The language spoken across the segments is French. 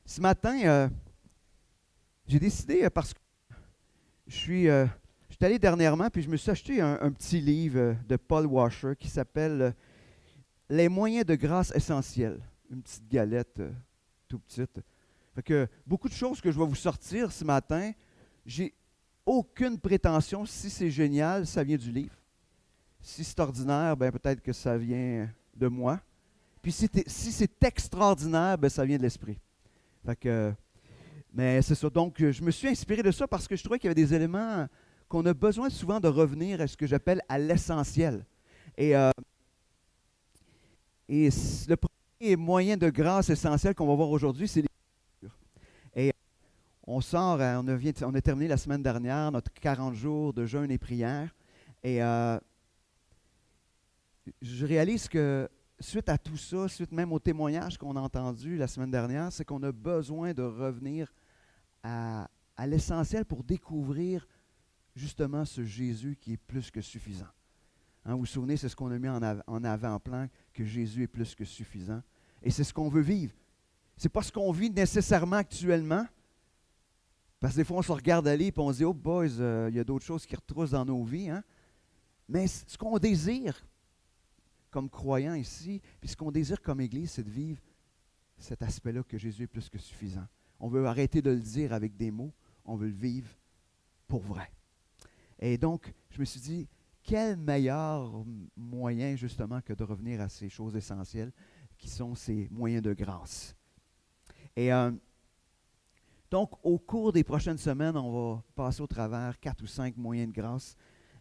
Ce matin, j'ai décidé, parce que je suis allé dernièrement, puis je me suis acheté un petit livre de Paul Washer qui s'appelle Les moyens de grâce essentiels. Une petite galette tout petite. Fait que beaucoup de choses que je vais vous sortir ce matin, j'ai aucune prétention. Si c'est génial, ça vient du livre. Si c'est ordinaire, ben peut-être que ça vient de moi. Puis si c'est extraordinaire, ben ça vient de l'esprit. Fait que, mais c'est ça. Donc, je me suis inspiré de ça parce que je trouvais qu'il y avait des éléments qu'on a besoin souvent de revenir à ce que j'appelle à l'essentiel. Et, euh, le premier moyen de grâce essentiel qu'on va voir aujourd'hui, c'est l'écriture. Et on sort, on a terminé la semaine dernière notre 40 jours de jeûne et prière. Et je réalise que suite à tout ça, suite même au témoignage qu'on a entendu la semaine dernière, c'est qu'on a besoin de revenir à l'essentiel pour découvrir justement ce Jésus qui est plus que suffisant. Hein, vous vous souvenez, c'est ce qu'on a mis en avant-plan, que Jésus est plus que suffisant. Et c'est ce qu'on veut vivre. Ce n'est pas ce qu'on vit nécessairement actuellement, parce que des fois, on se regarde aller et on se dit « Oh boys, il y a d'autres choses qui retroussent dans nos vies. Hein? » Mais ce qu'on désire comme croyants ici, puis ce qu'on désire comme Église, c'est de vivre cet aspect-là que Jésus est plus que suffisant. On veut arrêter de le dire avec des mots, on veut le vivre pour vrai. Et donc, je me suis dit, quel meilleur moyen justement que de revenir à ces choses essentielles qui sont ces moyens de grâce. Et donc, au cours des prochaines semaines, on va passer au travers 4 ou 5 moyens de grâce.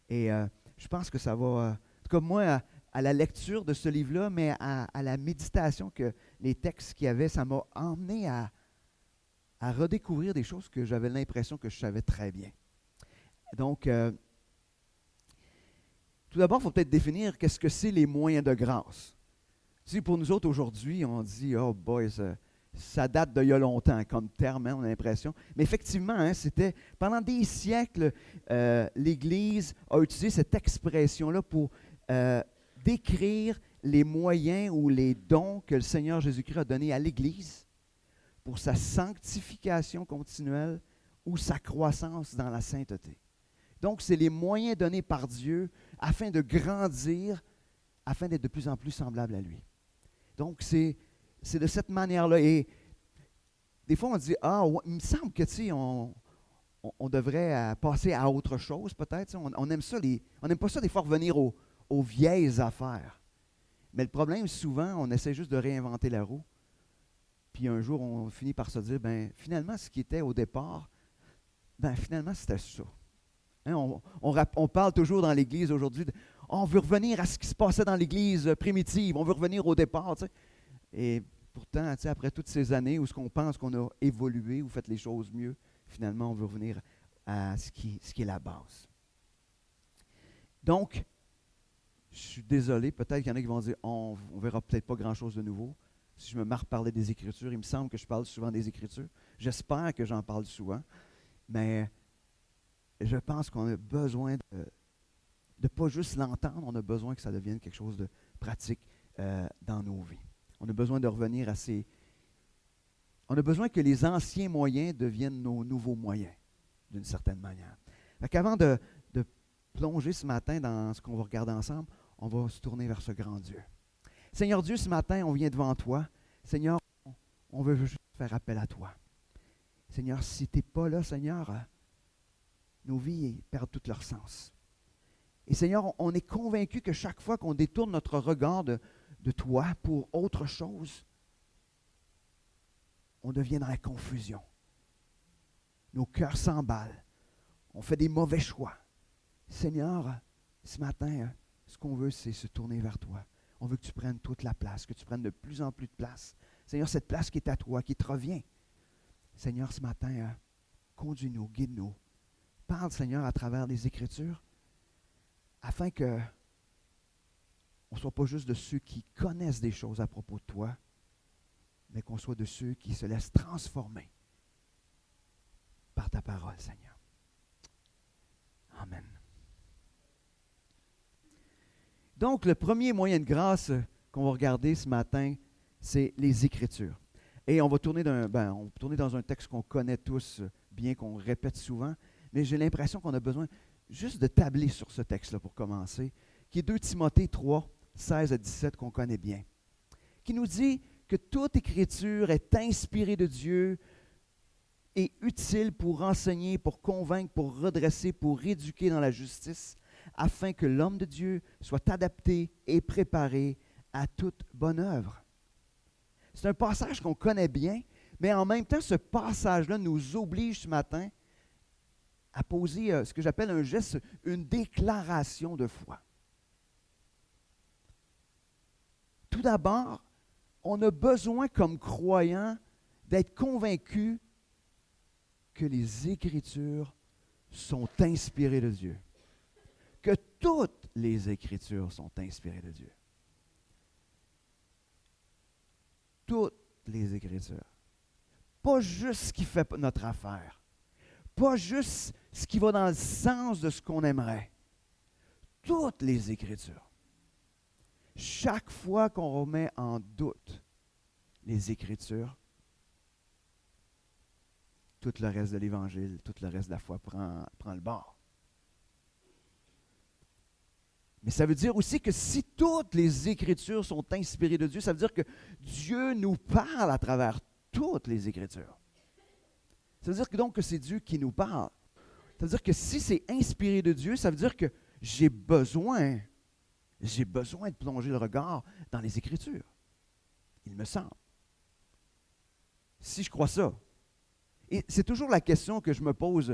Et je pense que ça va, en tout cas moi, à la lecture de ce livre-là, mais à la méditation que les textes qu'il y avait, ça m'a emmené à redécouvrir des choses que j'avais l'impression que je savais très bien. Donc, tout d'abord, il faut peut-être définir qu'est-ce que c'est les moyens de grâce. Tu sais, pour nous autres aujourd'hui, on dit « Oh boy, ça date d'il y a longtemps » comme terme, hein, on a l'impression. Mais effectivement, hein, c'était pendant des siècles, l'Église a utilisé cette expression-là pour décrire les moyens ou les dons que le Seigneur Jésus-Christ a donnés à l'Église pour sa sanctification continuelle ou sa croissance dans la sainteté. Donc, c'est les moyens donnés par Dieu afin de grandir, afin d'être de plus en plus semblable à lui. Donc, c'est de cette manière-là. Et des fois, on dit, ah, ouais, il me semble que, tu sais, on devrait passer à autre chose, peut-être. On aime ça, on n'aime pas ça, des fois, revenir aux vieilles affaires. Mais le problème, souvent, on essaie juste de réinventer la roue. Puis un jour, on finit par se dire, ben finalement, ce qui était au départ, ben finalement, c'était ça. Hein, on parle toujours dans l'Église aujourd'hui, on veut revenir à ce qui se passait dans l'Église primitive, on veut revenir au départ. Tu sais. Et pourtant, tu sais, après toutes ces années où on pense qu'on a évolué ou fait les choses mieux, finalement, on veut revenir à ce qui est la base. Donc, je suis désolé, peut-être qu'il y en a qui vont dire, on ne verra peut-être pas grand-chose de nouveau. Si je me marre parler des Écritures, il me semble que je parle souvent des Écritures. J'espère que j'en parle souvent, mais je pense qu'on a besoin de pas juste l'entendre, on a besoin que ça devienne quelque chose de pratique dans nos vies. On a besoin de revenir à ces... On a besoin que les anciens moyens deviennent nos nouveaux moyens, d'une certaine manière. Donc, avant de plonger ce matin dans ce qu'on va regarder ensemble, on va se tourner vers ce grand Dieu. Seigneur Dieu, ce matin, on vient devant toi. Seigneur, on veut juste faire appel à toi. Seigneur, si tu n'es pas là, Seigneur, nos vies perdent tout leur sens. Et Seigneur, on est convaincu que chaque fois qu'on détourne notre regard de toi pour autre chose, on devient dans la confusion. Nos cœurs s'emballent. On fait des mauvais choix. Seigneur, ce matin, ce qu'on veut, c'est se tourner vers toi. On veut que tu prennes toute la place, que tu prennes de plus en plus de place. Seigneur, cette place qui est à toi, qui te revient. Seigneur, ce matin, conduis-nous, guide-nous. Parle, Seigneur, à travers les Écritures, afin que on ne soit pas juste de ceux qui connaissent des choses à propos de toi, mais qu'on soit de ceux qui se laissent transformer par ta parole, Seigneur. Amen. Donc, le premier moyen de grâce qu'on va regarder ce matin, c'est les Écritures. Et on va tourner on va tourner dans un texte qu'on connaît tous, bien qu'on répète souvent, mais j'ai l'impression qu'on a besoin juste de tabler sur ce texte-là pour commencer, qui est 2 Timothée 3, 16 à 17, qu'on connaît bien, qui nous dit que toute écriture est inspirée de Dieu et utile pour enseigner, pour convaincre, pour redresser, pour éduquer dans la justice, afin que l'homme de Dieu soit adapté et préparé à toute bonne œuvre. C'est un passage qu'on connaît bien, mais en même temps, ce passage-là nous oblige ce matin à poser ce que j'appelle un geste, une déclaration de foi. Tout d'abord, on a besoin comme croyants d'être convaincus que les Écritures sont inspirées de Dieu. Que toutes les Écritures sont inspirées de Dieu. Toutes les Écritures. Pas juste ce qui fait notre affaire. Pas juste ce qui va dans le sens de ce qu'on aimerait. Toutes les Écritures. Chaque fois qu'on remet en doute les Écritures, tout le reste de l'Évangile, tout le reste de la foi prend le bord. Mais ça veut dire aussi que si toutes les Écritures sont inspirées de Dieu, ça veut dire que Dieu nous parle à travers toutes les Écritures. Ça veut dire que donc que c'est Dieu qui nous parle. Ça veut dire que si c'est inspiré de Dieu, ça veut dire que j'ai besoin de plonger le regard dans les Écritures. Il me semble. Si je crois ça. Et c'est toujours la question que je me pose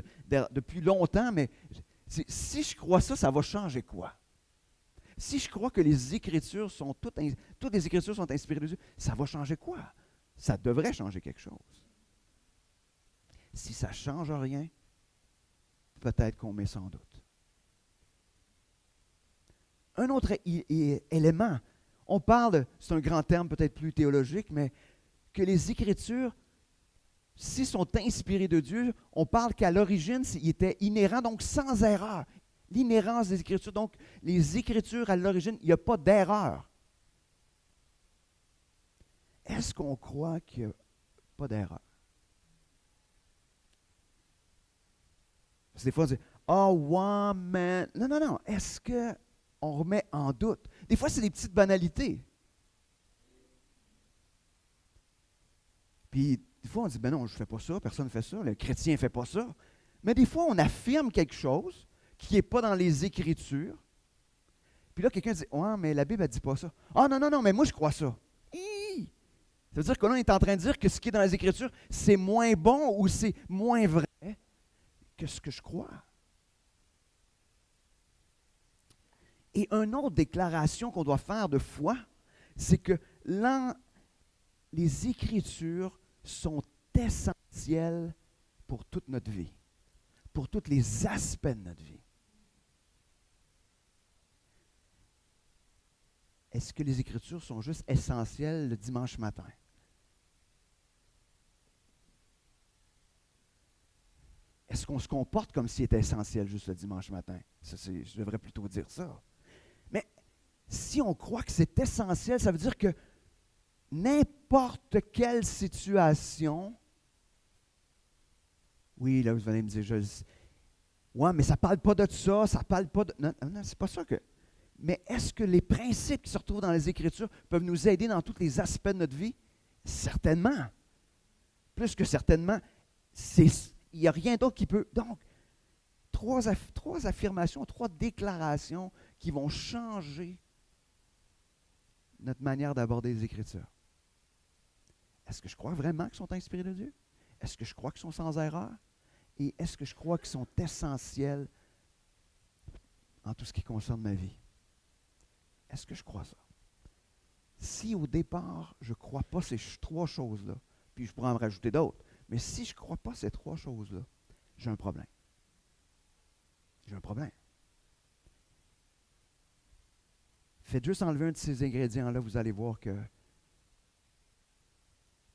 depuis longtemps, mais si je crois ça, ça va changer quoi? Si je crois que les Écritures sont toutes les Écritures sont inspirées de Dieu, ça va changer quoi? Ça devrait changer quelque chose. Si ça ne change rien, peut-être qu'on met sans doute. Un autre élément, on parle, c'est un grand terme peut-être plus théologique, mais que les Écritures, s'ils sont inspirés de Dieu, on parle qu'à l'origine, ils étaient inhérents, donc sans erreur. L'inhérence des Écritures, donc les Écritures à l'origine, il n'y a pas d'erreur. Est-ce qu'on croit qu'il n'y a pas d'erreur? Parce que des fois, on dit « Ah, ouais, mais... » Non. Est-ce qu'on remet en doute? Des fois, c'est des petites banalités. Puis, des fois, on dit « Ben non, je ne fais pas ça, personne ne fait ça, le chrétien ne fait pas ça. » Mais des fois, on affirme quelque chose qui n'est pas dans les Écritures. Puis là, quelqu'un dit « Ouais, mais la Bible ne dit pas ça. » « Ah, non, mais moi, je crois ça. » Ça veut dire que là, on est en train de dire que ce qui est dans les Écritures, c'est moins bon ou c'est moins vrai que ce que je crois. Et une autre déclaration qu'on doit faire de foi, c'est que les Écritures sont essentielles pour toute notre vie, pour tous les aspects de notre vie. Est-ce que les Écritures sont juste essentielles le dimanche matin? Est-ce qu'on se comporte comme s'il était essentiel juste le dimanche matin? Je devrais plutôt dire ça. Mais si on croit que c'est essentiel, ça veut dire que n'importe quelle situation, oui, là, vous allez me dire, ouais, mais ça ne parle pas de ça, ça ne parle pas de... Non, c'est pas ça que... Mais est-ce que les principes qui se retrouvent dans les Écritures peuvent nous aider dans tous les aspects de notre vie? Certainement. Plus que certainement, il n'y a rien d'autre qui peut... Donc, trois affirmations, 3 déclarations qui vont changer notre manière d'aborder les Écritures. Est-ce que je crois vraiment qu'ils sont inspirés de Dieu? Est-ce que je crois qu'ils sont sans erreur? Et est-ce que je crois qu'ils sont essentiels en tout ce qui concerne ma vie? Est-ce que je crois ça? Si au départ, je ne crois pas ces 3 choses-là, puis je pourrais en rajouter d'autres, mais si je ne crois pas ces 3 choses-là, j'ai un problème. J'ai un problème. Faites juste enlever un de ces ingrédients-là, vous allez voir que...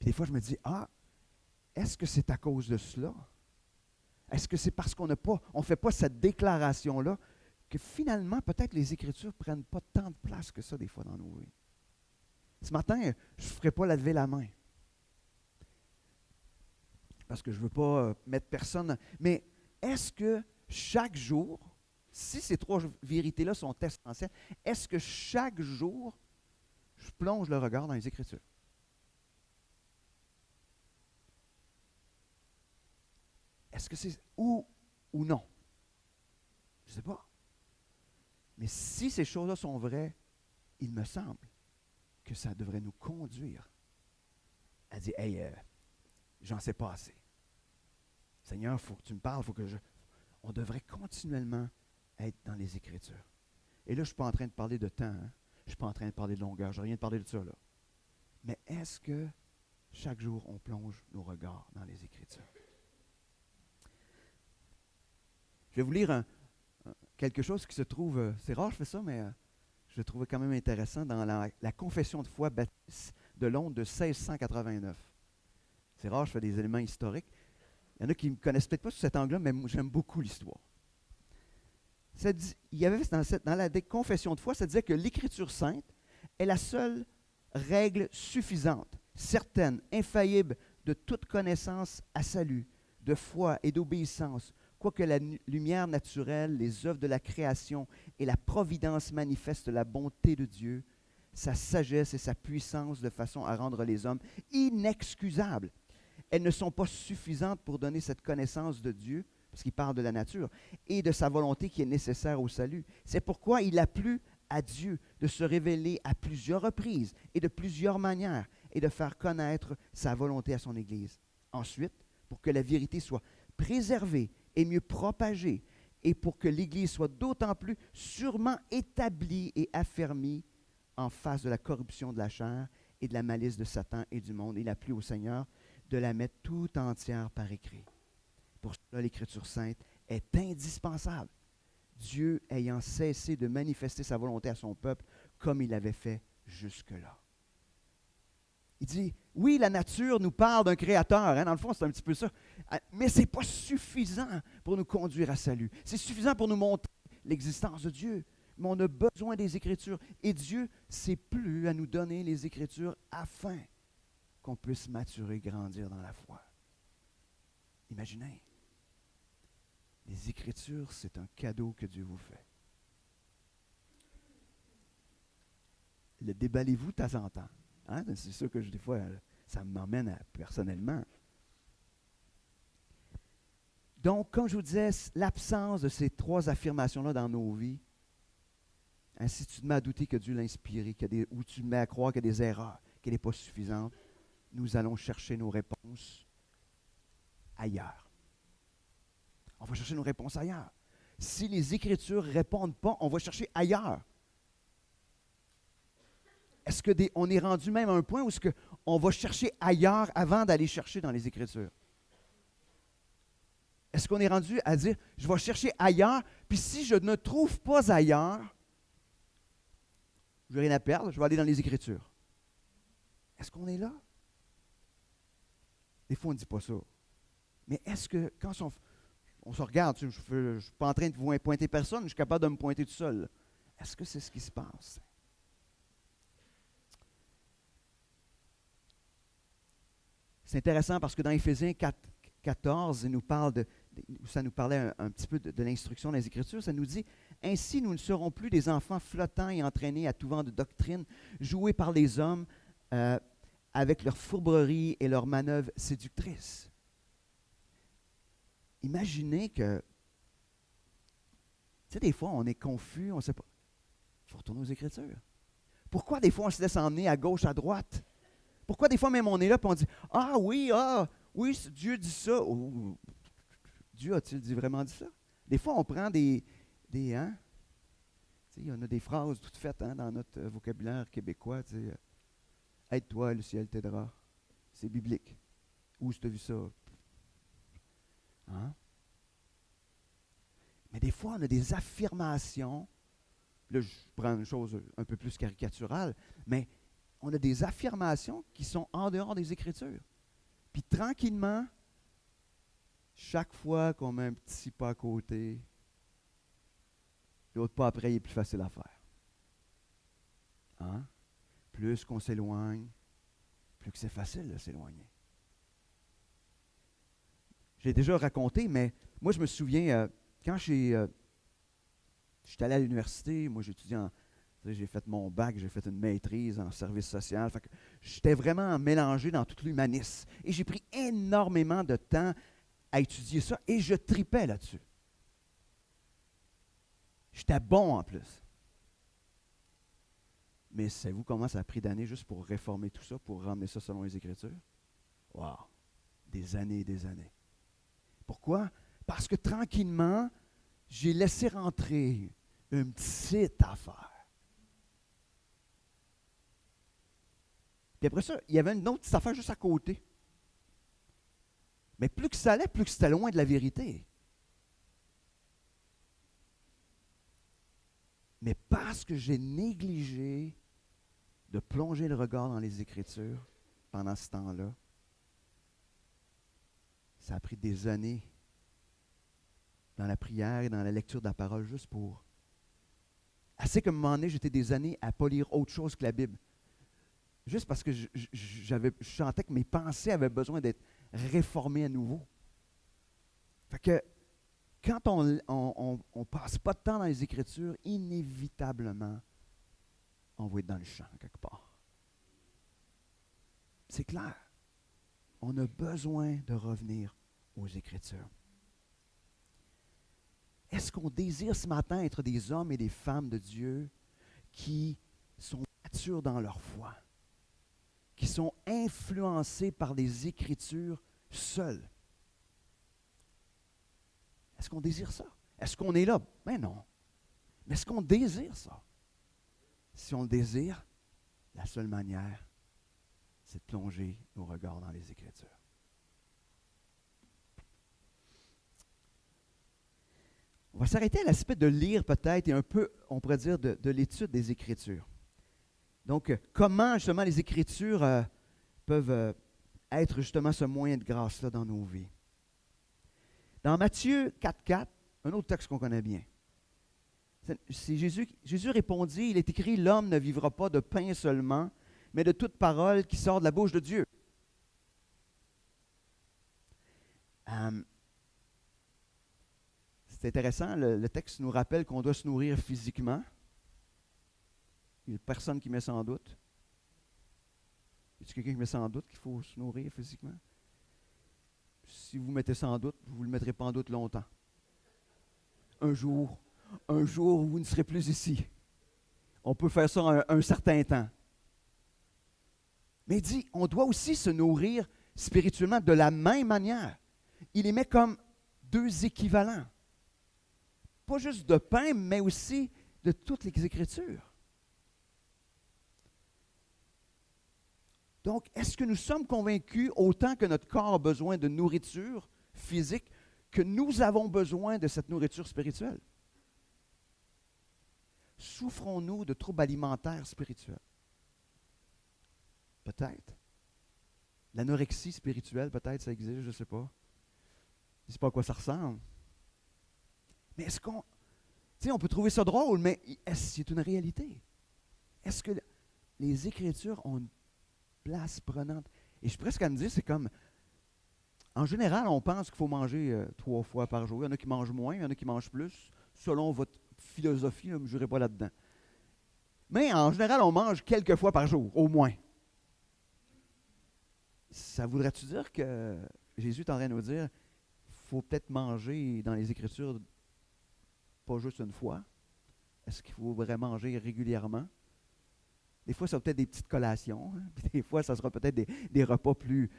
Puis des fois, je me dis, est-ce que c'est à cause de cela? Est-ce que c'est parce qu'on ne fait pas cette déclaration-là que finalement, peut-être les Écritures ne prennent pas tant de place que ça des fois dans nos vies? Ce matin, je ne ferai pas lever la main. parce que je ne veux pas mettre personne, mais est-ce que chaque jour, si ces trois vérités-là sont essentielles, est-ce que chaque jour, je plonge le regard dans les Écritures? Est-ce que c'est ou non? Je ne sais pas. Mais si ces choses-là sont vraies, il me semble que ça devrait nous conduire à dire, hey, j'en sais pas assez. Seigneur, il faut que tu me parles, faut que je... On devrait continuellement être dans les Écritures. Et là, je ne suis pas en train de parler de temps, hein? Je ne suis pas en train de parler de longueur, je n'ai rien de parler de ça, là. Mais est-ce que chaque jour, on plonge nos regards dans les Écritures? Je vais vous lire quelque chose qui se trouve, c'est rare je fais ça, mais je le trouvais quand même intéressant dans la Confession de foi baptiste de Londres de 1689. C'est rare, je fais des éléments historiques. Il y en a qui ne me connaissent peut-être pas sous cet angle-là, mais moi, j'aime beaucoup l'histoire. Il y avait dans la Confession de foi, ça disait que l'Écriture sainte est la seule règle suffisante, certaine, infaillible de toute connaissance à salut, de foi et d'obéissance, quoique la lumière naturelle, les œuvres de la création et la providence manifestent la bonté de Dieu, sa sagesse et sa puissance de façon à rendre les hommes inexcusables. Elles ne sont pas suffisantes pour donner cette connaissance de Dieu, parce qu'il parle de la nature, et de sa volonté qui est nécessaire au salut. C'est pourquoi il a plu à Dieu de se révéler à plusieurs reprises et de plusieurs manières et de faire connaître sa volonté à son Église. Ensuite, pour que la vérité soit préservée et mieux propagée, et pour que l'Église soit d'autant plus sûrement établie et affermie en face de la corruption de la chair et de la malice de Satan et du monde, il a plu au Seigneur de la mettre tout entière par écrit. Pour cela, l'Écriture sainte est indispensable, Dieu ayant cessé de manifester sa volonté à son peuple comme il l'avait fait jusque-là. Il dit, oui, la nature nous parle d'un créateur, hein, dans le fond, c'est un petit peu ça, mais ce n'est pas suffisant pour nous conduire à salut. C'est suffisant pour nous montrer l'existence de Dieu, mais on a besoin des Écritures. Et Dieu s'est plu à nous donner les Écritures afin qu'on puisse maturer, grandir dans la foi. Imaginez, les Écritures, c'est un cadeau que Dieu vous fait. Le déballez-vous de temps en temps. Hein? C'est sûr que des fois, ça m'emmène personnellement. Donc, comme je vous disais, l'absence de ces trois affirmations-là dans nos vies, hein, si tu te mets à douter que Dieu l'a inspiré, ou tu te mets à croire qu'il y a des erreurs, qu'elle n'est pas suffisante, nous allons chercher nos réponses ailleurs. On va chercher nos réponses ailleurs. Si les Écritures ne répondent pas, on va chercher ailleurs. Est-ce qu'on est rendu même à un point où on va chercher ailleurs avant d'aller chercher dans les Écritures? Est-ce qu'on est rendu à dire, je vais chercher ailleurs, puis si je ne trouve pas ailleurs, je n'ai rien à perdre, je vais aller dans les Écritures. Est-ce qu'on est là? Des fois, on ne dit pas ça. Mais est-ce que, quand on se regarde, je ne suis pas en train de vous pointer personne, je suis capable de me pointer tout seul. Est-ce que c'est ce qui se passe? C'est intéressant parce que dans Éphésiens 14, ça nous parlait un petit peu de l'instruction des Écritures, ça nous dit « Ainsi, nous ne serons plus des enfants flottants et entraînés à tout vent de doctrine, joués par les hommes avec leurs fourberies et leurs manœuvres séductrices. » Imaginez que, tu sais, des fois, on est confus, on ne sait pas. Il faut retourner aux Écritures. Pourquoi des fois, on se laisse emmener à gauche, à droite? Pourquoi des fois, même, on est là et on dit « Ah oui, Dieu dit ça. » Dieu a-t-il vraiment dit ça? Des fois, on prend il y en a des phrases toutes faites dans notre vocabulaire québécois. Aide-toi, le ciel t'aidera. C'est biblique. Où tu as vu ça? Hein? Mais des fois, on a des affirmations. Là, je prends une chose un peu plus caricaturale, mais on a des affirmations qui sont en dehors des Écritures. Puis tranquillement, chaque fois qu'on met un petit pas à côté, l'autre pas après, il est plus facile à faire. Hein? Plus qu'on s'éloigne, plus que c'est facile de s'éloigner. J'ai déjà raconté, mais moi, je me souviens, quand j'étais allé à l'université, moi, j'ai fait mon bac, j'ai fait une maîtrise en service social. Fait que j'étais vraiment mélangé dans tout l'humanisme. Et j'ai pris énormément de temps à étudier ça et je tripais là-dessus. J'étais bon en plus. Mais savez-vous comment ça a pris d'années juste pour réformer tout ça, pour ramener ça selon les Écritures? Wow! Des années et des années. Pourquoi? Parce que tranquillement, j'ai laissé rentrer une petite affaire. Puis après ça, il y avait une autre petite affaire juste à côté. Mais plus que ça allait, plus que c'était loin de la vérité. Mais parce que j'ai négligé de plonger le regard dans les Écritures pendant ce temps-là, ça a pris des années dans la prière et dans la lecture de la parole juste pour... Assez qu'à un moment donné, j'étais des années à ne pas lire autre chose que la Bible. Juste parce que je sentais que mes pensées avaient besoin d'être réformées à nouveau. Fait que quand on ne passe pas de temps dans les Écritures, inévitablement, on va être dans le champ quelque part. C'est clair. On a besoin de revenir aux Écritures. Est-ce qu'on désire ce matin être des hommes et des femmes de Dieu qui sont matures dans leur foi, qui sont influencés par les Écritures seules? Est-ce qu'on désire ça? Est-ce qu'on est là? Ben non. Mais est-ce qu'on désire ça? Si on le désire, la seule manière, c'est de plonger nos regards dans les Écritures. On va s'arrêter à l'aspect de lire peut-être et un peu, on pourrait dire, de l'étude des Écritures. Donc, comment justement les Écritures peuvent être justement ce moyen de grâce-là dans nos vies. Dans Matthieu 4,4, un autre texte qu'on connaît bien, c'est Jésus répondit, il est écrit, l'homme ne vivra pas de pain seulement, mais de toute parole qui sort de la bouche de Dieu. C'est intéressant, le texte nous rappelle qu'on doit se nourrir physiquement. Il n'y a personne qui met ça en doute. Y a-t-il quelqu'un qui met ça en doute qu'il faut se nourrir physiquement? Si vous mettez ça en doute, vous ne le mettrez pas en doute longtemps. Un jour, vous ne serez plus ici. On peut faire ça un certain temps. Mais il dit, on doit aussi se nourrir spirituellement de la même manière. Il les met comme deux équivalents. Pas juste de pain, mais aussi de toutes les Écritures. Donc, est-ce que nous sommes convaincus, autant que notre corps a besoin de nourriture physique, que nous avons besoin de cette nourriture spirituelle? Souffrons-nous de troubles alimentaires spirituels? Peut-être. L'anorexie spirituelle, peut-être, ça existe, je ne sais pas. Je ne sais pas à quoi ça ressemble. Mais est-ce qu'on... Tu sais, on peut trouver ça drôle, mais est-ce que c'est une réalité? Est-ce que les Écritures ont une place prenante? Et je suis presque à me dire, c'est comme... En général, on pense qu'il faut manger 3 fois par jour. Il y en a qui mangent moins, il y en a qui mangent plus. Selon votre philosophie, là, je ne jurerai pas là-dedans. Mais en général, on mange quelques fois par jour, au moins. Ça voudrait-tu dire que Jésus est en train de nous dire qu'il faut peut-être manger dans les Écritures pas juste une fois? Est-ce qu'il faudrait manger régulièrement? Des fois, ça va peut-être des petites collations. Hein? Puis des fois, ça sera peut-être des repas plus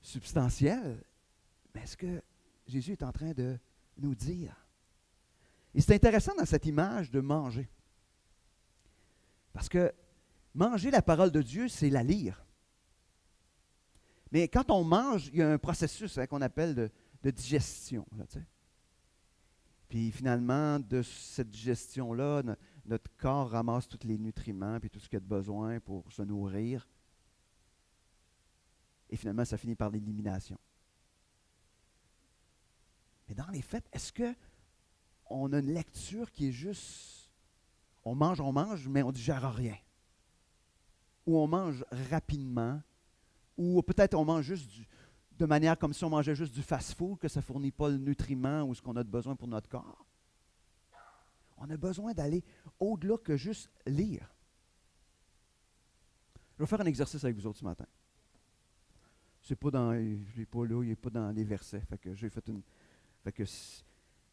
substantiels. Mais est-ce que Jésus est en train de nous dire? Et c'est intéressant dans cette image de manger. Parce que manger la parole de Dieu, c'est la lire. Mais quand on mange, il y a un processus qu'on appelle de digestion. Là, tu sais. Puis finalement, de cette digestion-là, notre corps ramasse tous les nutriments et tout ce qu'il y a de besoin pour se nourrir. Et finalement, ça finit par l'élimination. Mais dans les faits, est-ce qu'on a une lecture qui est juste, on mange, mais on ne digère rien? Ou on mange rapidement, ou peut-être on mange juste de manière comme si on mangeait juste du fast-food, que ça ne fournit pas le nutriment ou ce qu'on a de besoin pour notre corps. On a besoin d'aller au-delà que juste lire. Je vais faire un exercice avec vous autres ce matin. C'est pas dans, je ne l'ai pas là, il n'est pas dans les versets. Fait que j'ai fait une. Fait que,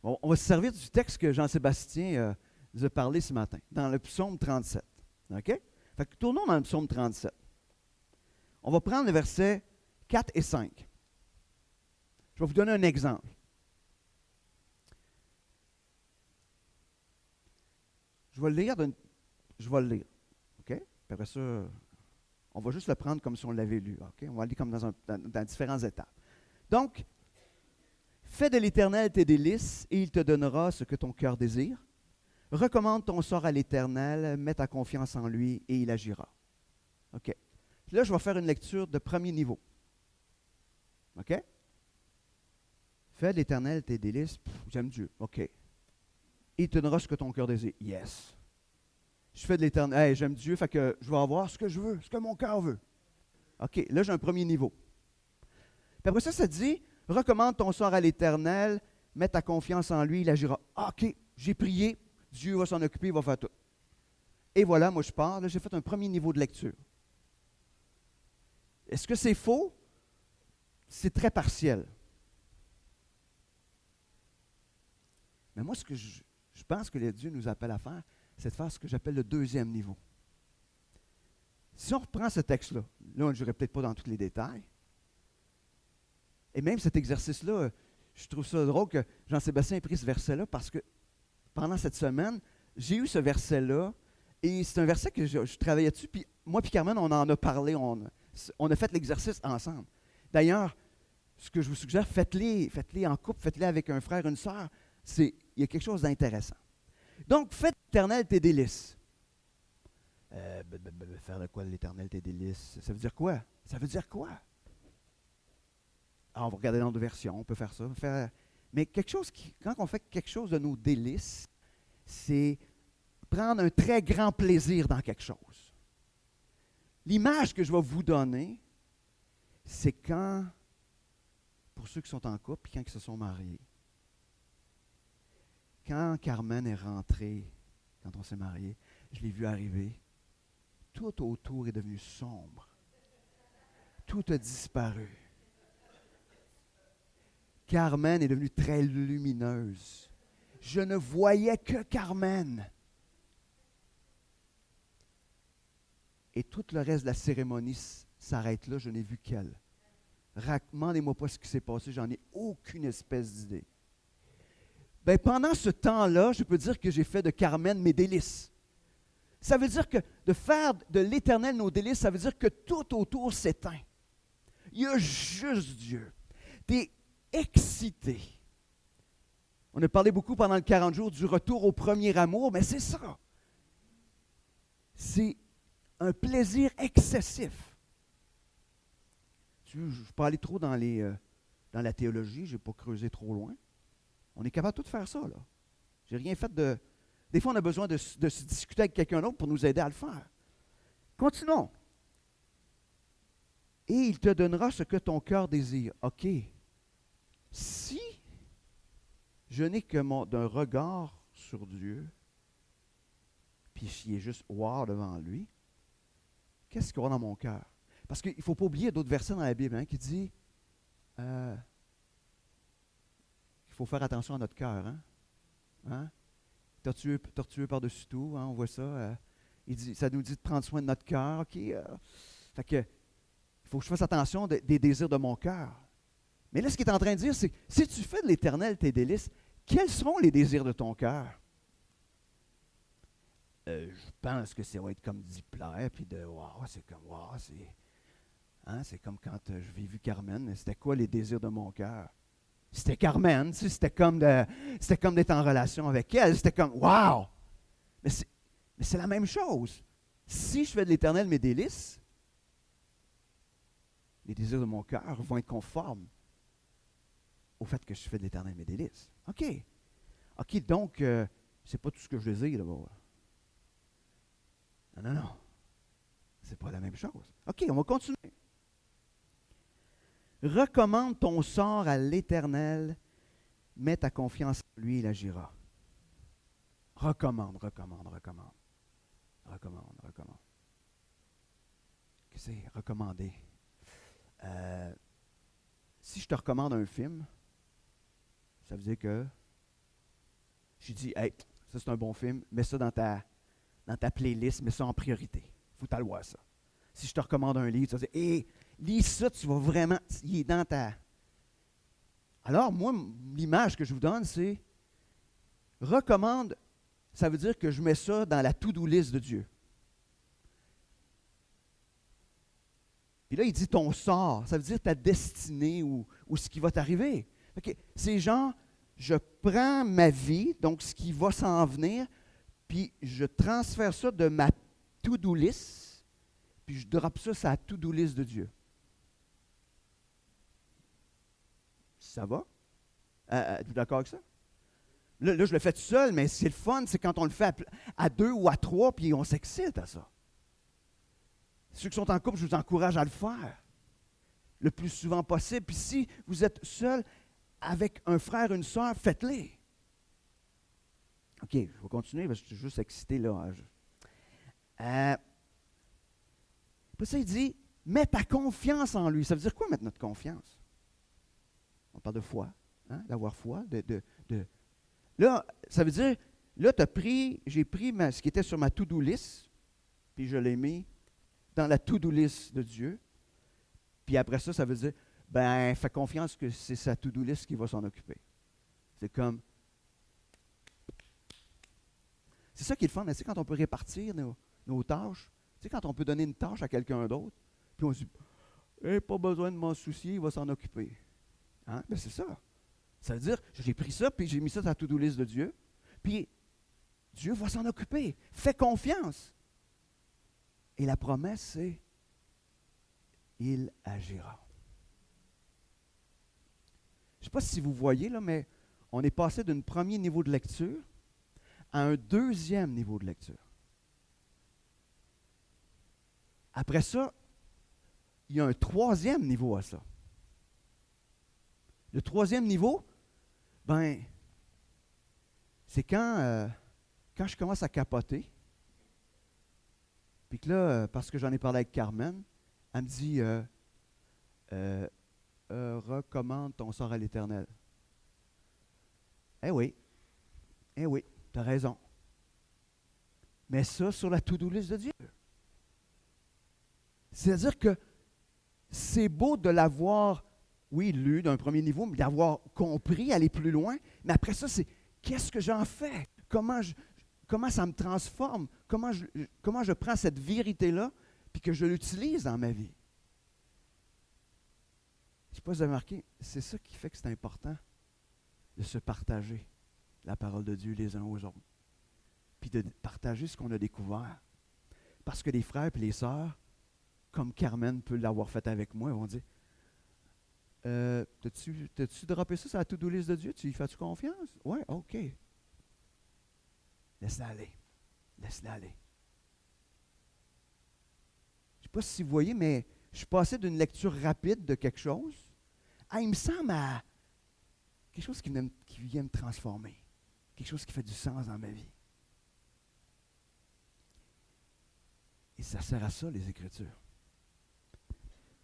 bon, on va se servir du texte que Jean-Sébastien nous a parlé ce matin, dans le psaume 37. OK? Fait que tournons dans le psaume 37. On va prendre les versets 4 et 5. Je vais vous donner un exemple. Je vais le lire. OK? Puis après ça, on va juste le prendre comme si on l'avait lu. OK? On va aller comme dans différentes étapes. Donc, fais de l'Éternel tes délices et il te donnera ce que ton cœur désire. Recommande ton sort à l'Éternel, mets ta confiance en lui et il agira. OK? Puis là, je vais faire une lecture de premier niveau. OK? Fais de l'Éternel tes délices. J'aime Dieu. OK. Il te donnera ce que ton cœur désire. Yes. Je fais de l'Éternel. Hey, j'aime Dieu, fait que je vais avoir ce que je veux, ce que mon cœur veut. OK, là, j'ai un premier niveau. Puis après ça dit, recommande ton sort à l'Éternel, mets ta confiance en lui, il agira. OK, j'ai prié, Dieu va s'en occuper, il va faire tout. Et voilà, moi je pars, là, j'ai fait un premier niveau de lecture. Est-ce que c'est faux? C'est très partiel. Mais moi, ce que je pense que Dieu nous appelle à faire, c'est de faire ce que j'appelle le deuxième niveau. Si on reprend ce texte-là, là, je n'irai peut-être pas dans tous les détails, et même cet exercice-là, je trouve ça drôle que Jean-Sébastien ait pris ce verset-là parce que pendant cette semaine, j'ai eu ce verset-là, et c'est un verset que je travaillais dessus, puis moi et Carmen, on en a parlé, on a fait l'exercice ensemble. D'ailleurs, ce que je vous suggère, faites-les en couple, faites-les avec un frère, une sœur, il y a quelque chose d'intéressant. Donc, fais de l'Éternel tes délices. Faire de quoi l'Éternel tes délices? Ça veut dire quoi? Ça veut dire quoi? Alors, on va regarder dans d'autres versions, on peut faire ça. Mais quand on fait quelque chose de nos délices, c'est prendre un très grand plaisir dans quelque chose. L'image que je vais vous donner, c'est quand, pour ceux qui sont en couple, puis quand ils se sont mariés, quand Carmen est rentrée, quand on s'est mariés, je l'ai vu arriver, tout autour est devenu sombre. Tout a disparu. Carmen est devenue très lumineuse. Je ne voyais que Carmen. Et tout le reste de la cérémonie s'arrête là, je n'ai vu qu'elle. Demandez-moi pas ce qui s'est passé, j'en ai aucune espèce d'idée. Ben, pendant ce temps-là, je peux dire que j'ai fait de Carmen mes délices. Ça veut dire que de faire de l'Éternel nos délices, ça veut dire que tout autour s'éteint. Il y a juste Dieu. Tu es excité. On a parlé beaucoup pendant le 40 jours du retour au premier amour, mais c'est ça. C'est un plaisir excessif. Je ne vais pas aller trop dans la théologie, je n'ai pas creusé trop loin. On est capable de tout faire ça, là. J'ai rien fait de... Des fois, on a besoin de se discuter avec quelqu'un d'autre pour nous aider à le faire. Continuons. Et il te donnera ce que ton cœur désire. OK. Si je n'ai que d'un regard sur Dieu, puis j'y ai juste wow devant lui, qu'est-ce qu'il y aura dans mon cœur? Parce qu'il ne faut pas oublier d'autres versets dans la Bible qui dit qu'il faut faire attention à notre cœur. Hein? Tortueux par-dessus tout, hein, on voit ça. Ça nous dit de prendre soin de notre cœur. Okay, fait que, il faut que je fasse attention des désirs de mon cœur. Mais là, ce qu'il est en train de dire, c'est si tu fais de l'Éternel tes délices, quels seront les désirs de ton cœur? Je pense que ça va être comme d'y plaire, puis de wow, c'est comme quand j'ai vu Carmen. C'était quoi les désirs de mon cœur? C'était Carmen, tu sais, c'était comme d'être en relation avec elle. C'était comme wow! Mais c'est la même chose. Si je fais de l'Éternel mes délices, les désirs de mon cœur vont être conformes au fait que je fais de l'Éternel mes délices. OK, donc, c'est pas tout ce que je désire là-bas. Non. C'est pas la même chose. OK, on va continuer. Recommande ton sort à l'Éternel, mets ta confiance en lui, il agira. Recommande. Qu'est-ce que c'est recommander? Si je te recommande un film, ça veut dire que je dis, hey, ça c'est un bon film, mets ça dans ta playlist, mets ça en priorité. Il faut que tu le voir ça. Si je te recommande un livre, tu vas dire, hey, lis ça, tu vas vraiment, il est dans ta... Alors, moi, l'image que je vous donne, c'est recommande, ça veut dire que je mets ça dans la to-do list de Dieu. Puis là, il dit ton sort, ça veut dire ta destinée ou ce qui va t'arriver. Okay. C'est genre, je prends ma vie, donc ce qui va s'en venir, puis je transfère ça de ma to-do list, puis je drop ça sur la to-do list de Dieu. Ça va? Êtes-vous d'accord avec ça? Là, je le fais tout seul, mais c'est le fun, c'est quand on le fait à deux ou à trois, puis on s'excite à ça. Ceux qui sont en couple, je vous encourage à le faire le plus souvent possible. Puis si vous êtes seul avec un frère, une sœur, faites-les. OK, je vais continuer parce que je suis juste excité là. Puis ça, il dit, mets ta confiance en lui. Ça veut dire quoi mettre notre confiance? On parle de foi, hein? D'avoir foi. Là, ça veut dire, là, j'ai pris ce qui était sur ma to-do list, puis je l'ai mis dans la to-do list de Dieu. Puis après ça, ça veut dire, ben, fais confiance que c'est sa to-do list qui va s'en occuper. C'est comme... C'est ça qui est le fun, c'est quand on peut répartir nos tâches. Tu sais, quand on peut donner une tâche à quelqu'un d'autre, puis on se dit, pas besoin de m'en soucier, il va s'en occuper. Hein? Ben c'est ça. Ça veut dire, j'ai pris ça, puis j'ai mis ça dans la to-do list de Dieu, puis Dieu va s'en occuper. Fais confiance. Et la promesse, c'est il agira. Je ne sais pas si vous voyez, là, mais on est passé d'un premier niveau de lecture à un deuxième niveau de lecture. Après ça, il y a un troisième niveau à ça. Le troisième niveau, ben, c'est quand je commence à capoter, puis que là, parce que j'en ai parlé avec Carmen, elle me dit, recommande ton sort à l'Éternel. Eh oui, tu as raison. Mets ça sur la to-do list de Dieu. C'est-à-dire que c'est beau de l'avoir, oui, lu d'un premier niveau, mais d'avoir compris, aller plus loin. Mais après ça, c'est qu'est-ce que j'en fais? Comment ça me transforme? Comment je prends cette vérité-là puis que je l'utilise dans ma vie? Je ne sais pas si vous avez remarqué, c'est ça qui fait que c'est important de se partager la parole de Dieu les uns aux autres. Puis de partager ce qu'on a découvert. Parce que les frères et les sœurs, comme Carmen peut l'avoir fait avec moi, ils vont dire, t'as-tu droppé ça sur la to-do list de Dieu? Tu y fais-tu confiance? Oui, OK. Laisse-la aller. Laisse-la aller. Je ne sais pas si vous voyez, mais je suis passé d'une lecture rapide de quelque chose à, il me semble, à quelque chose qui vient me transformer. Quelque chose qui fait du sens dans ma vie. Et ça sert à ça, les Écritures.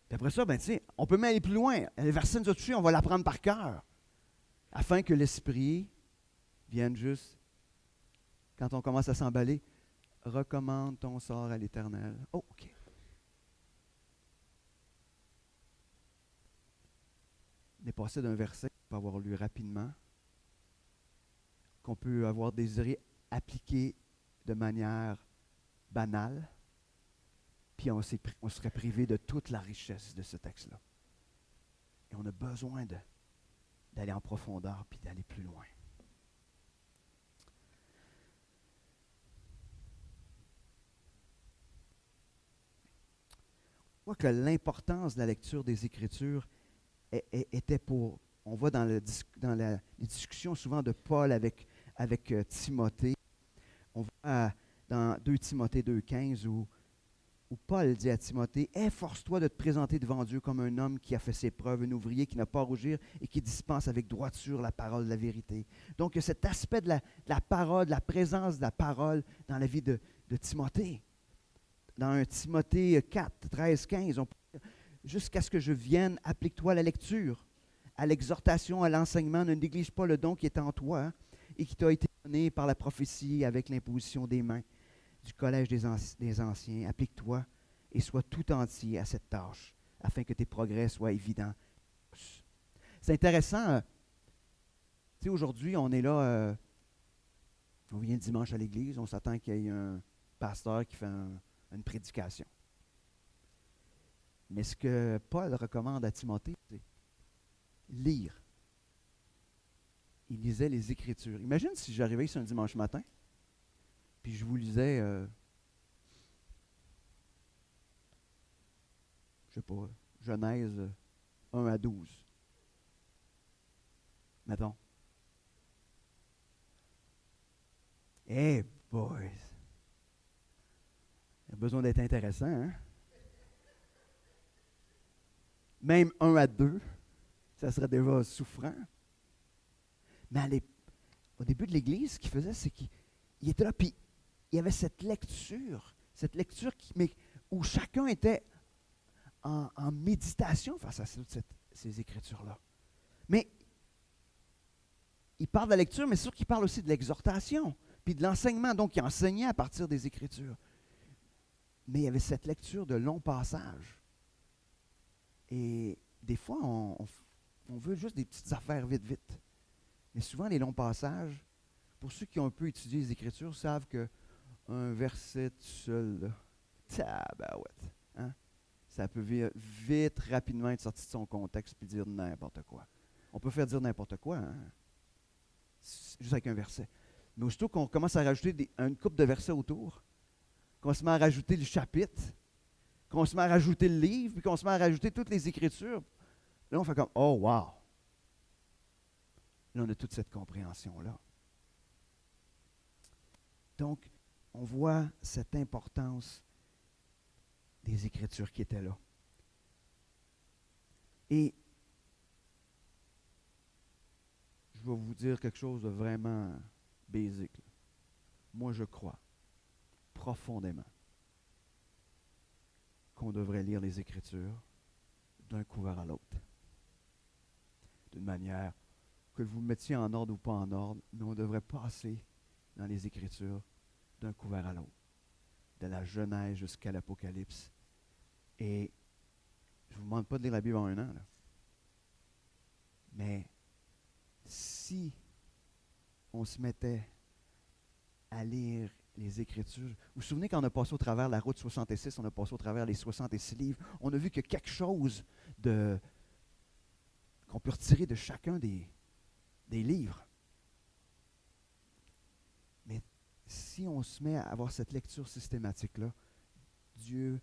Puis après ça, ben, tu sais, on peut même aller plus loin. Les versets nous ont touchés, on va l'apprendre par cœur. Afin que l'Esprit vienne juste, quand on commence à s'emballer, recommande ton sort à l'Éternel. Oh, OK. On est passé d'un verset qu'on peut avoir lu rapidement, qu'on peut avoir désiré appliquer de manière banale, puis on serait privé de toute la richesse de ce texte-là. Et on a besoin d'aller en profondeur puis d'aller plus loin. Je crois que l'importance de la lecture des Écritures était pour... On va dans les discussions souvent de Paul avec Timothée. On va dans 2 Timothée 2,15 où où Paul dit à Timothée, « Efforce-toi de te présenter devant Dieu comme un homme qui a fait ses preuves, un ouvrier qui n'a pas à rougir et qui dispense avec droiture la parole de la vérité. » Donc, il y a cet aspect de la parole, de la présence de la parole dans la vie de Timothée. Dans 1 Timothée 4, 13, 15, on peut dire, « Jusqu'à ce que je vienne, applique-toi à la lecture, à l'exhortation, à l'enseignement, ne néglige pas le don qui est en toi et qui t'a été donné par la prophétie avec l'imposition des mains du collège des anciens. Applique-toi et sois tout entier à cette tâche, afin que tes progrès soient évidents. » C'est intéressant. Tu sais, aujourd'hui, on est là, on vient dimanche à l'église, on s'attend qu'il y ait un pasteur qui fait une prédication. Mais ce que Paul recommande à Timothée, c'est lire. Il lisait les Écritures. Imagine si j'arrivais ici un dimanche matin, puis je vous lisais, je ne sais pas, Genèse 1 à 12. Mettons. Hey boys! Il y a besoin d'être intéressant, hein? Même 1 à 2, ça serait déjà souffrant. Mais au début de l'Église, ce qu'il faisait, c'est qu'il était là, puis il y avait cette lecture où chacun était en méditation face à ces Écritures-là. Mais il parle de la lecture, mais c'est sûr qu'il parle aussi de l'exhortation, puis de l'enseignement. Donc, il enseignait à partir des Écritures. Mais il y avait cette lecture de longs passages. Et des fois, on veut juste des petites affaires vite, vite. Mais souvent, les longs passages, pour ceux qui ont un peu étudié les Écritures, savent qu'un verset tout seul, là, tabarouette, hein? Ça peut vite, rapidement être sorti de son contexte et dire n'importe quoi. On peut faire dire n'importe quoi, hein? Juste avec un verset. Mais aussitôt qu'on commence à rajouter une couple de versets autour, qu'on se met à rajouter le chapitre, qu'on se met à rajouter le livre, puis qu'on se met à rajouter toutes les Écritures, là, on fait comme « Oh, wow! » Là, on a toute cette compréhension-là. Donc, on voit cette importance des Écritures qui étaient là. Et je vais vous dire quelque chose de vraiment basique. Moi, je crois profondément qu'on devrait lire les Écritures d'un couvert à l'autre. D'une manière que vous le mettiez en ordre ou pas en ordre, mais on devrait passer dans les Écritures d'un couvert à l'autre, de la Genèse jusqu'à l'Apocalypse. Et je ne vous demande pas de lire la Bible en un an, là. Mais si on se mettait à lire les Écritures, vous vous souvenez quand on a passé au travers la route 66, on a passé au travers les 66 livres, on a vu qu'il y a quelque chose qu'on peut retirer de chacun des livres. Mais si on se met à avoir cette lecture systématique-là, Dieu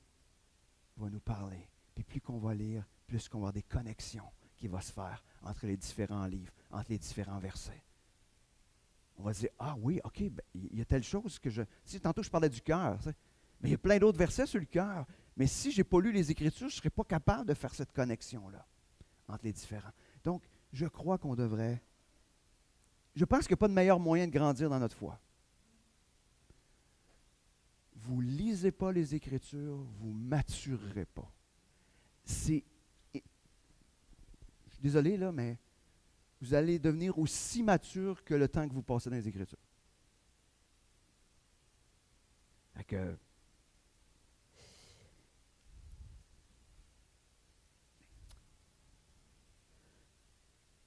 va nous parler. Puis plus qu'on va lire, plus qu'on va avoir des connexions qui vont se faire entre les différents livres, entre les différents versets. On va se dire, ah oui, OK, ben, il y a telle chose que je... Si tantôt je parlais du cœur, mais il y a plein d'autres versets sur le cœur. Mais si je n'ai pas lu les Écritures, je ne serais pas capable de faire cette connexion-là entre les différents. Donc, je crois qu'on devrait... Je pense qu'il n'y a pas de meilleur moyen de grandir dans notre foi. Vous ne lisez pas les Écritures, vous ne maturerez pas. Je suis désolé, là, mais vous allez devenir aussi mature que le temps que vous passez dans les Écritures. Fait que,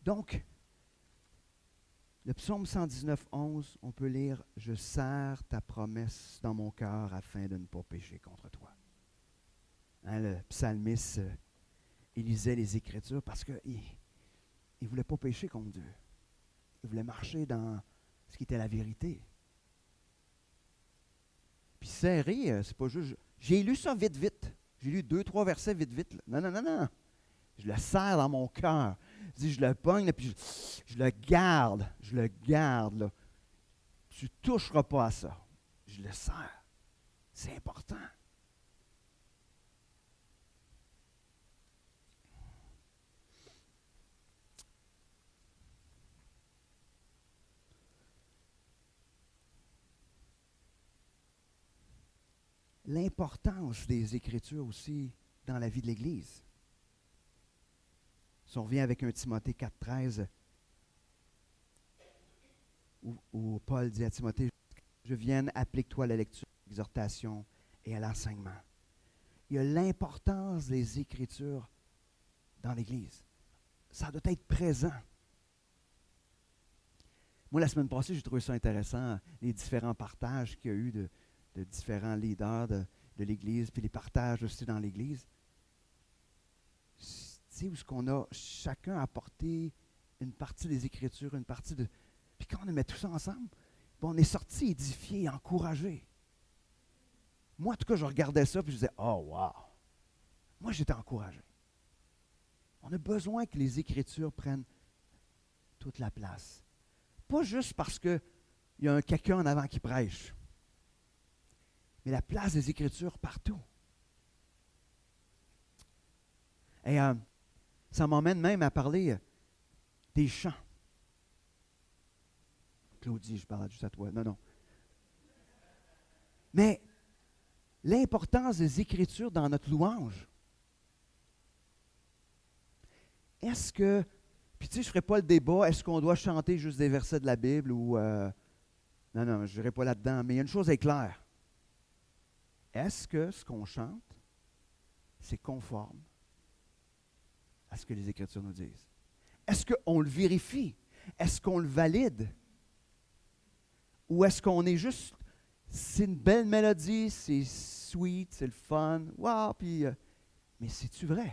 donc, le psaume 119, 11, on peut lire « Je serre ta promesse dans mon cœur afin de ne pas pécher contre toi. » Hein, le psalmiste, il lisait les Écritures parce qu'il ne voulait pas pécher contre Dieu. Il voulait marcher dans ce qui était la vérité. Puis serrer, c'est pas juste... J'ai lu ça vite, vite. J'ai lu 2-3 versets vite, vite. Là. Non. Je le serre dans mon cœur. Je le pogne, là, puis je le garde. Je le garde. Là. Tu ne toucheras pas à ça. Je le serre. C'est important. l'importance des Écritures aussi dans la vie de l'Église. Si on revient avec 1 Timothée 4,13, où Paul dit à Timothée, « Je vienne, applique-toi à la lecture, à l'exhortation et à l'enseignement. » Il y a l'importance des Écritures dans l'Église. Ça doit être présent. Moi, la semaine passée, j'ai trouvé ça intéressant, les différents partages qu'il y a eu de différents leaders de l'Église, puis les partages aussi dans l'Église. Tu sais, où est-ce qu'on a chacun apporté une partie des Écritures, une partie de... Puis quand on met tout ça ensemble, on est sorti édifié, encouragé. Moi, en tout cas, je regardais ça, puis je disais, « Oh, wow! » Moi, j'étais encouragé. On a besoin que les Écritures prennent toute la place. Pas juste parce qu'il y a quelqu'un en avant qui prêche, mais la place des Écritures partout. Et ça m'emmène même à parler des chants. Claudie, je parle juste à toi. Non. Mais l'importance des Écritures dans notre louange. Est-ce que, puis tu sais, je ne ferai pas le débat, est-ce qu'on doit chanter juste des versets de la Bible ou... non, je n'irai pas là-dedans, mais il y a une chose est claire. Est-ce que ce qu'on chante, c'est conforme à ce que les Écritures nous disent? Est-ce qu'on le vérifie? Est-ce qu'on le valide? Ou est-ce qu'on est juste, c'est une belle mélodie, c'est sweet, c'est le fun, wow, puis... mais c'est-tu vrai?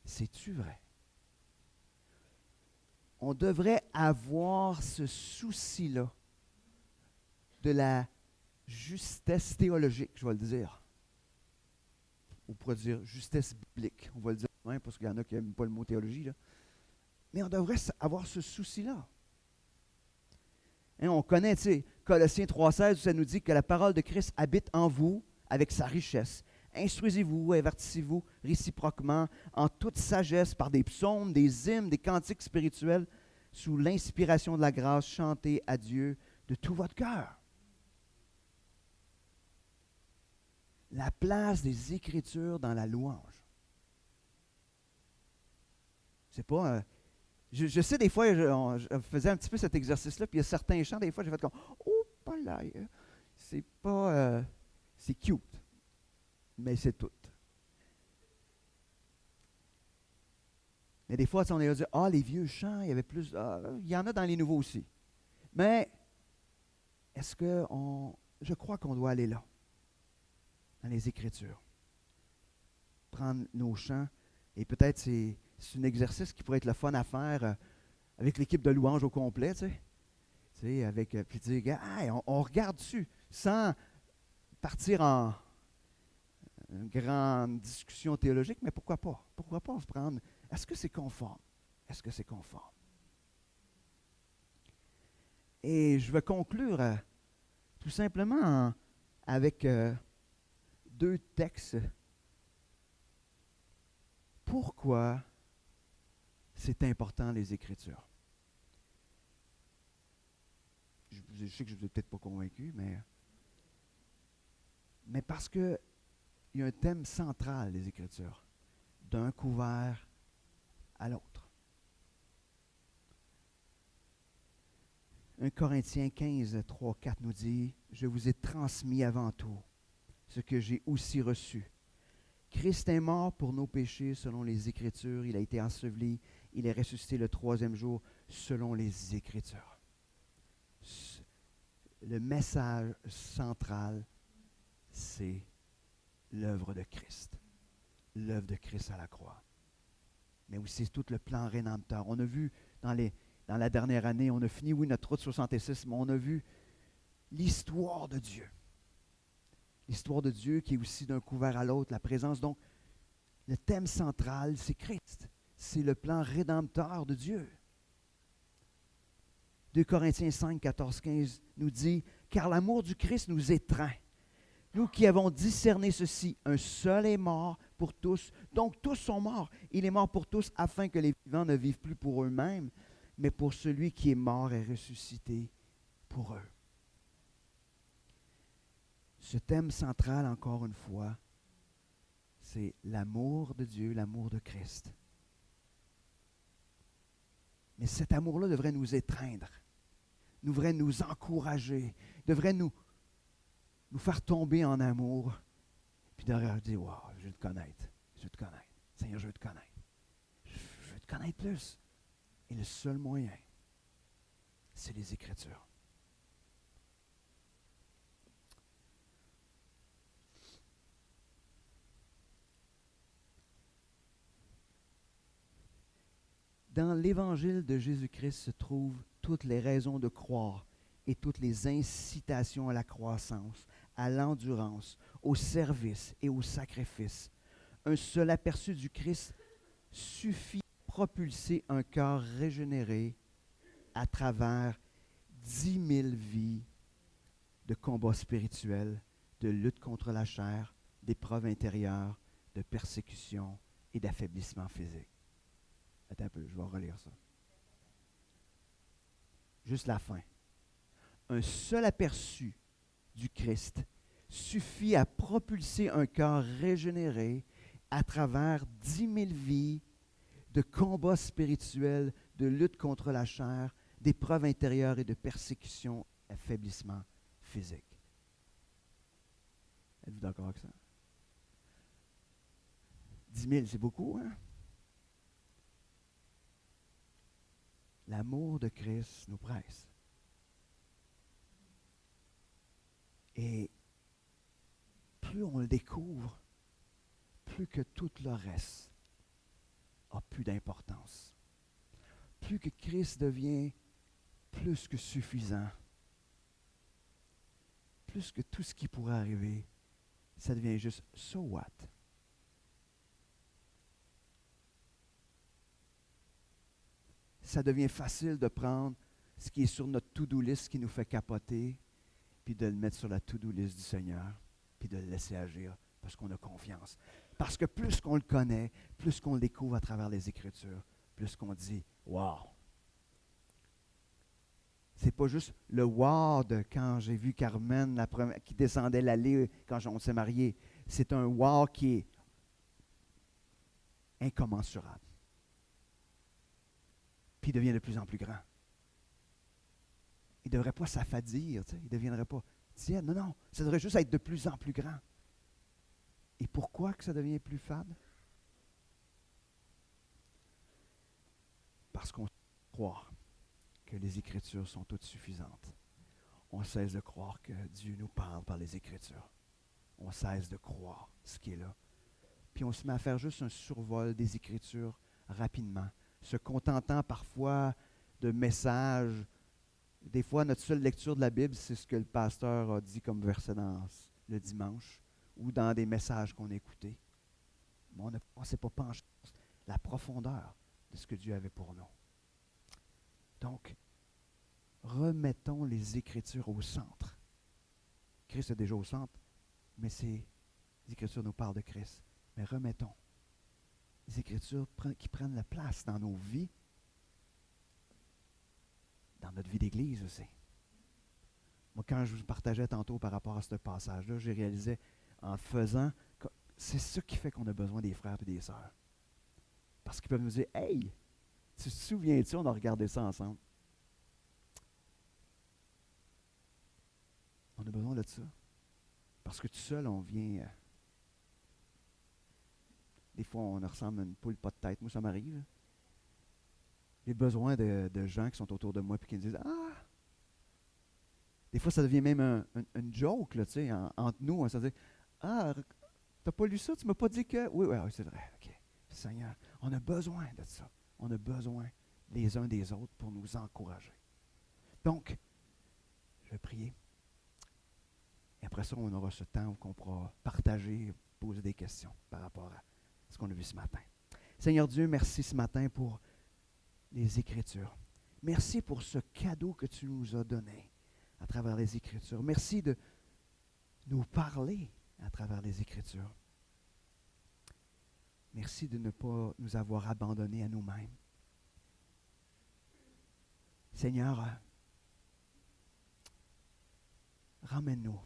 C'est-tu vrai? On devrait avoir ce souci-là de la justesse théologique, je vais le dire. On pourrait dire justesse biblique, on va le dire, hein, parce qu'il y en a qui n'aiment pas le mot théologie, là. Mais on devrait avoir ce souci-là. Hein, on connaît, tu sais, Colossiens 3,16, où ça nous dit que la parole de Christ habite en vous avec sa richesse. Instruisez-vous, avertissez-vous réciproquement en toute sagesse par des psaumes, des hymnes, des cantiques spirituels, sous l'inspiration de la grâce, chantez à Dieu de tout votre cœur. La place des Écritures dans la louange. C'est pas... je sais, des fois, je faisais un petit peu cet exercice-là, puis il y a certains chants, des fois, j'ai fait comme « Oh, pas là! » C'est pas... c'est cute. Mais c'est tout. Mais des fois, on a dit, les vieux chants, il y avait plus... il y en a dans les nouveaux aussi. Mais, est-ce que je crois qu'on doit aller là, dans les Écritures. Prendre nos chants, et peut-être c'est un exercice qui pourrait être le fun à faire avec l'équipe de louange au complet, tu sais, avec, puis dire, hey, on regarde dessus, sans partir en... une grande discussion théologique, mais pourquoi pas? Pourquoi pas se prendre? Est-ce que c'est conforme? Est-ce que c'est conforme? Et je vais conclure tout simplement avec deux textes. Pourquoi c'est important les Écritures? Je sais que je ne vous ai peut-être pas convaincu, mais parce que il y a un thème central des Écritures, d'un couvert à l'autre. 1 Corinthiens 15, 3, 4 nous dit, « Je vous ai transmis avant tout ce que j'ai aussi reçu. Christ est mort pour nos péchés selon les Écritures, il a été enseveli, il est ressuscité le troisième jour selon les Écritures. » Le message central, c'est l'œuvre de Christ. L'œuvre de Christ à la croix. Mais aussi tout le plan rédempteur. On a vu dans la dernière année, on a fini, oui, notre route 66, mais on a vu l'histoire de Dieu. L'histoire de Dieu qui est aussi d'un couvert à l'autre, la présence. Donc, le thème central, c'est Christ. C'est le plan rédempteur de Dieu. 2 Corinthiens 5, 14, 15 nous dit, « Car l'amour du Christ nous étreint. Nous qui avons discerné ceci, un seul est mort pour tous, donc tous sont morts. Il est mort pour tous afin que les vivants ne vivent plus pour eux-mêmes, mais pour celui qui est mort et ressuscité pour eux. » Ce thème central, encore une fois, c'est l'amour de Dieu, l'amour de Christ. Mais cet amour-là devrait nous étreindre, devrait nous encourager, devrait nous faire tomber en amour, puis derrière dire, wow, je veux te connaître, je veux te connaître. Seigneur, je veux te connaître. Je veux te connaître plus. Et le seul moyen, c'est les Écritures. Dans l'Évangile de Jésus-Christ se trouvent toutes les raisons de croire et toutes les incitations à la croissance, à l'endurance, au service et au sacrifice. Un seul aperçu du Christ suffit à propulser un cœur régénéré à travers 10 000 vies de combats spirituels, de lutte contre la chair, d'épreuves intérieures, de persécution et d'affaiblissement physique. Attends un peu, je vais relire ça. Juste la fin. Un seul aperçu du Christ suffit à propulser un cœur régénéré à travers 10 000 vies de combats spirituels, de lutte contre la chair, d'épreuves intérieures et de persécution, d'affaiblissement physique. Êtes-vous d'accord avec ça? 10 000, c'est beaucoup, hein? L'amour de Christ nous presse. Et plus on le découvre, plus que tout le reste a plus d'importance. Plus que Christ devient plus que suffisant, plus que tout ce qui pourrait arriver, ça devient juste « so what ». Ça devient facile de prendre ce qui est sur notre to-do list qui nous fait capoter, puis de le mettre sur la to-do list du Seigneur, puis de le laisser agir parce qu'on a confiance. Parce que plus qu'on le connaît, plus qu'on le découvre à travers les Écritures, plus qu'on dit « wow ». C'est pas juste le wow de quand j'ai vu Carmen qui descendait l'allée quand on s'est mariés. C'est un wow qui est incommensurable. Puis il devient de plus en plus grand. Il ne devrait pas s'affadir, il ne deviendrait pas tiède. Non, non, ça devrait juste être de plus en plus grand. Et pourquoi que ça devient plus fade? Parce qu'on croit que les Écritures sont toutes suffisantes. On cesse de croire que Dieu nous parle par les Écritures. On cesse de croire ce qui est là. Puis on se met à faire juste un survol des Écritures rapidement, se contentant parfois de messages. Des fois, notre seule lecture de la Bible, c'est ce que le pasteur a dit comme verset dans le dimanche ou dans des messages qu'on a écoutés. Mais on ne s'est pas penché sur la profondeur de ce que Dieu avait pour nous. Donc, remettons les Écritures au centre. Christ est déjà au centre, mais les Écritures nous parlent de Christ. Mais remettons les Écritures qui prennent la place dans nos vies, dans notre vie d'Église aussi. Moi, quand je vous partageais tantôt par rapport à ce passage-là, j'ai réalisé en faisant, que c'est ça qui fait qu'on a besoin des frères et des sœurs. Parce qu'ils peuvent nous dire « Hey, tu te souviens-tu, on a regardé ça ensemble. » On a besoin de ça. Parce que tout seul, on vient... des fois, on ressemble à une poule pas de tête. Moi, ça m'arrive. J'ai besoin de gens qui sont autour de moi et qui me disent « Ah! » Des fois, ça devient même une joke, là, tu sais, entre nous. On se dit « Ah, t'as pas lu ça? Tu m'as pas dit que... » Oui, oui, c'est vrai. OK. Seigneur, on a besoin de ça. On a besoin les uns des autres pour nous encourager. Donc, je vais prier. Et après ça, on aura ce temps où on pourra partager, poser des questions par rapport à ce qu'on a vu ce matin. Seigneur Dieu, merci ce matin pour les Écritures. Merci pour ce cadeau que tu nous as donné à travers les Écritures. Merci de nous parler à travers les Écritures. Merci de ne pas nous avoir abandonnés à nous-mêmes. Seigneur, ramène-nous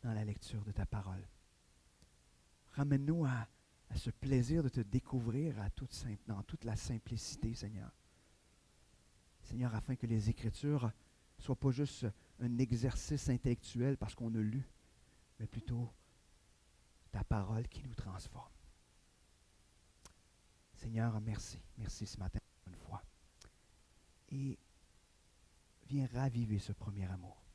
dans la lecture de ta parole. Ramène-nous à ce plaisir de te découvrir dans toute la simplicité, Seigneur. Seigneur, afin que les Écritures ne soient pas juste un exercice intellectuel parce qu'on a lu, mais plutôt ta parole qui nous transforme. Seigneur, merci. Merci ce matin une fois. Et viens raviver ce premier amour.